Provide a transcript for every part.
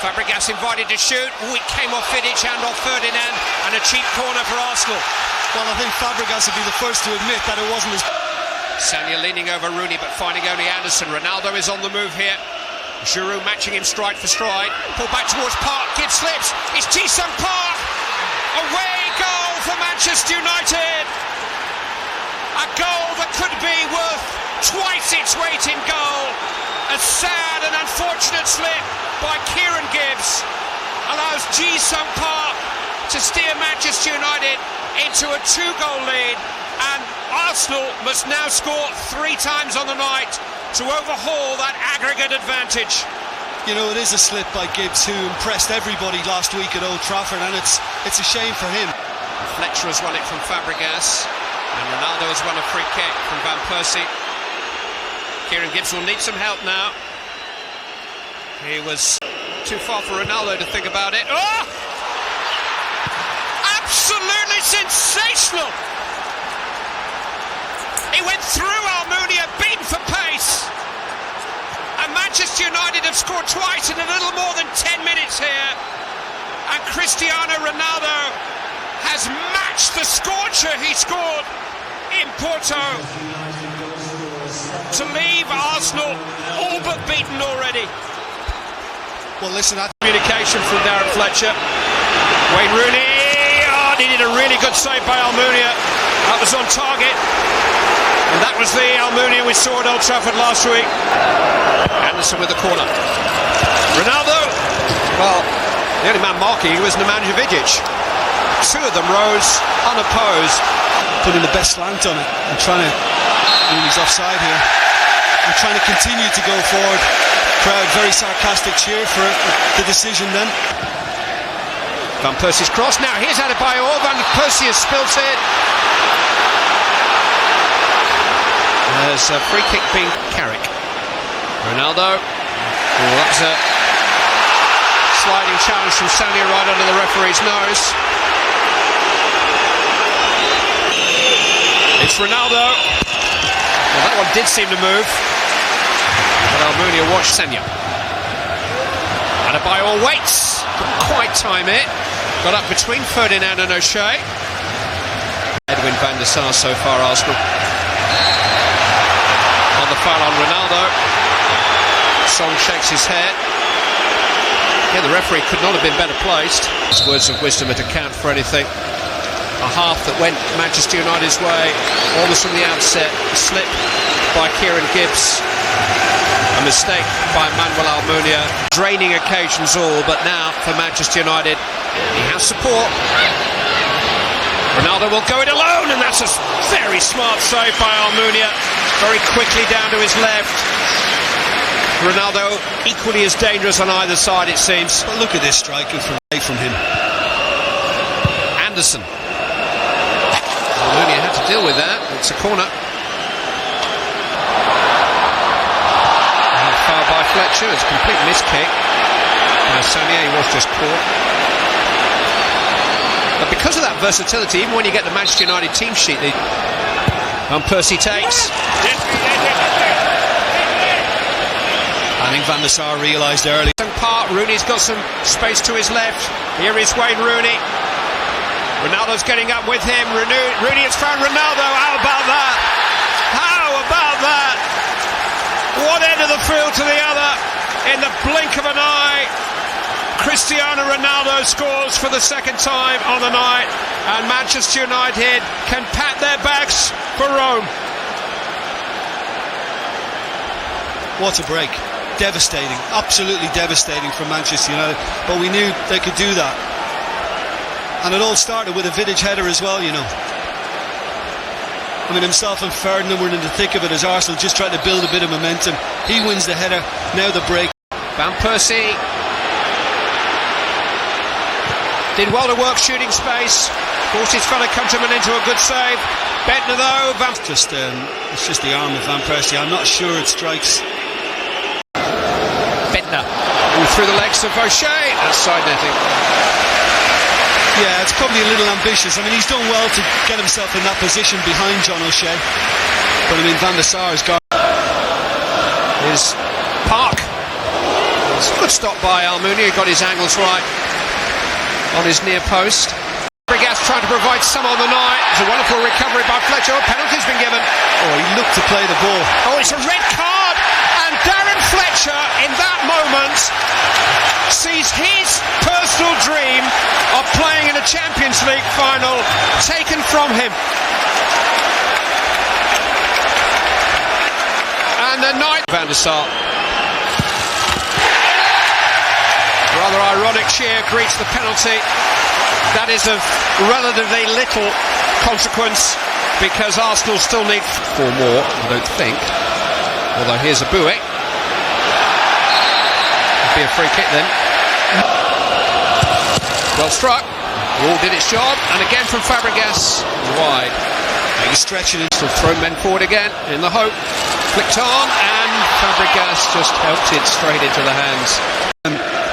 Fabregas invited to shoot. Oh, it came off Vidic and off Ferdinand, and a cheap corner for Arsenal. Well, I think Fabregas would be the first to admit that it wasn't his... Sanya leaning over Rooney, but finding only Anderson. Ronaldo is on the move here. Giroud matching him stride for stride. Pull back towards Park. Gibbs slips. It's Ji-sung Park. Away goal for Manchester United. A goal that could be worth twice its weight in goal. A sad and unfortunate slip by Kieran Gibbs allows Ji-sung Park to steer Manchester United into a 2-goal lead, and Arsenal must now score 3 times on the night to overhaul that aggregate advantage. You know, it is a slip by Gibbs, who impressed everybody last week at Old Trafford, and it's a shame for him. Fletcher has won it from Fabregas, and Ronaldo has won a free kick from Van Persie. Kieran Gibbs will need some help now. He was too far for Ronaldo to think about it. Oh! Absolutely sensational! He went through Almunia, beaten for pace. And Manchester United have scored twice in a little more than 10 minutes here. And Cristiano Ronaldo has matched the scorcher he scored in Porto to leave Arsenal all but beaten already. Well, listen, that communication from Darren Fletcher. Wayne Rooney, needed a really good save by Almunia. That was on target. And that was the Almunia we saw at Old Trafford last week. Anderson with the corner. Ronaldo, well, the only man marking was Nemanja Vidic. 2 of them rose unopposed. putting the best slant on it and trying to... Rooney's offside here. And trying to continue to go forward. Crowd very sarcastic cheer for the decision then. Van Persie's cross. Now here's Adebayor. Van Persie has spilt it. There's a free kick being Carrick. Ronaldo. Oh, that's a sliding challenge from Sanya right under the referee's nose. It's Ronaldo. Well, that one did seem to move. But Almunia watched Sanya. Adebayor waits. Couldn't quite time it. Got up between Ferdinand and O'Shea. Edwin van der Sar so far, Arsenal. On the foul on Ronaldo. Song shakes his head. Yeah, the referee could not have been better placed. His words of wisdom are to count for anything. A half that went Manchester United's way almost from the outset. A slip by Kieran Gibbs. A mistake by Manuel Almunia. Draining occasions all, but now for Manchester United, he has support. Ronaldo will go it alone, and that's a very smart save by Almunia. Very quickly down to his left. Ronaldo equally as dangerous on either side, it seems. But look at this striking from him. Anderson. Almunia had to deal with that. It's a corner. Foul by Fletcher. It's a complete miss kick. Sanya, he was just caught. But because of that versatility, even when you get the Manchester United team sheet, Van Persie takes. I think Van der Sar realised early. Part, Rooney's got some space to his left. Here is Wayne Rooney. Ronaldo's getting up with him. Rooney has found Ronaldo. How about that? How about that? One end of the field to the other. In the blink of an eye, Cristiano Ronaldo scores for the second time on the night, and Manchester United can pat their bags for Rome. What a break. Devastating, absolutely devastating for Manchester United, but we knew they could do that. And it all started with a Vidic header as well, you know. I mean, himself and Ferdinand were in the thick of it as Arsenal just tried to build a bit of momentum. He wins the header, now the break. Van Persie did well to work shooting space. Forced his fellow countryman into a good save. Bentner though, it's just the arm of Van Persie. I'm not sure it strikes. Bentner through the legs of O'Shea. That's side netting. Yeah, it's probably a little ambitious. I mean, he's done well to get himself in that position behind John O'Shea. But I mean, Van der Sar has got... Is Park. Good stop by Almunia, got his angles right on his near post. Fabregas trying to provide some on the night. It's a wonderful recovery by Fletcher. Penalty's been given. Oh, he looked to play the ball. Oh, it's a red card, and Darren Fletcher in that moment sees his personal dream of playing in a Champions League final taken from him. And the night Van der Sar. Rather ironic cheer greets the penalty. That is of relatively little consequence because Arsenal still need 4 more, I don't think. Although here's a Buick. It'd be a free kick then. Well struck. All did its job, and again from Fabregas wide. He's stretching it. Still throw men forward again in the hope. Flicked on, and Fabregas just helped it straight into the hands.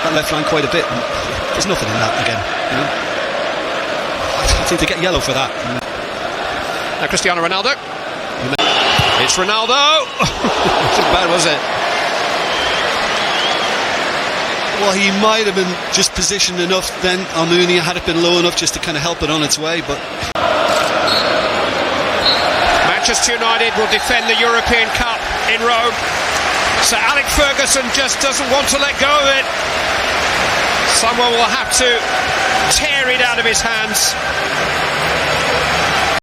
That left line quite a bit. There's nothing in that again. You know? I think they get yellow for that. Now Cristiano Ronaldo. It's Ronaldo. Wasn't bad, was it? Well, he might have been just positioned enough then. Almunia had it been low enough just to kind of help it on its way, but Manchester United will defend the European Cup in Rome. So Alex Ferguson just doesn't want to let go of it. Someone will have to tear it out of his hands.